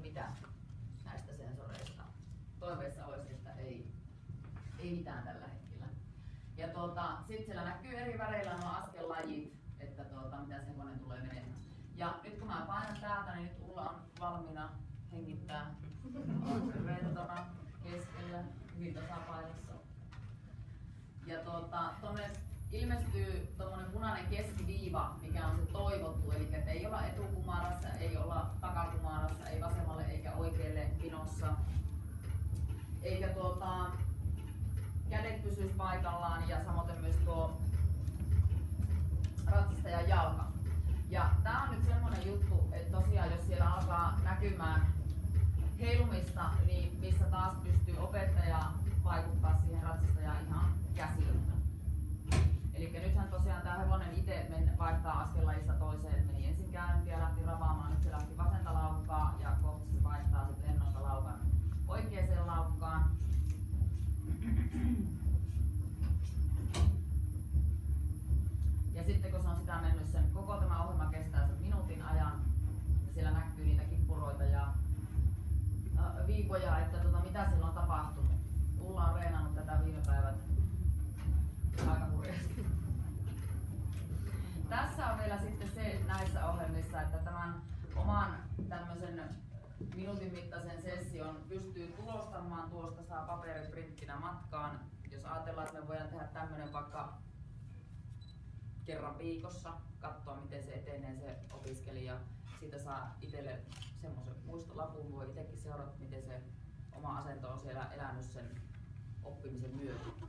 mitään näistä sensoreista. Toiveissa olisi, että ei mitään tällä hetkellä. Ja sitten siellä näkyy eri väreillä nuo askellajit, että mitä sen kone tulee menemään. Ja nyt kun mä painan täältä, niin nyt Ulla on valmiina hengittää rentona keskellä, hyvin tasapainossa. Ja tuonne ilmestyy tuommoinen punainen keskiviiva, mikä on se toivottu, eli että ei olla etukumarassa, ei olla takakumarassa, ei vasemmalle eikä oikealle pinossa. Eikä kädet pysyisi paikallaan ja samoin myös tuo ratsastajan jalka. Ja tää on nyt semmonen juttu, että tosiaan jos siellä alkaa näkymään heilumista, niin missä taas pystyy opettaja vaikuttaa siihen ratsastajaan ihan käsillä. Eli nythän tosiaan tää hevonen itse vaihtaa askellajista toiseen, meni ensin käyntiä, lähti ravaamaan, nyt se lähti vasenta laukkaa ja kohta se vaihtaa sitten lennosta laukan oikeaan laukkaan. Ja sitten kun se on sitä mennyt, sen koko tämä ohjelma kestää sen minuutin ajan ja siellä näkyy niitä kippuroita ja viipoja, että mitä siellä on tapahtunut. Ulla on reenannut tätä viime päivät aika hurjasti. Tässä on vielä sitten se näissä ohjelmissa, että tämän oman tämmöisen minuutin mittaisen session pystyy tulostamaan tuosta, saa paperiprinttinä matkaan. Jos ajatellaan, että me voidaan tehdä tämmöinen vaikka kerran viikossa, katsoa miten se etenee se opiskelija. Siitä saa itselle semmoisen muistolapun, voi itsekin seurata miten se oma asento on siellä elänyt sen oppimisen myötä.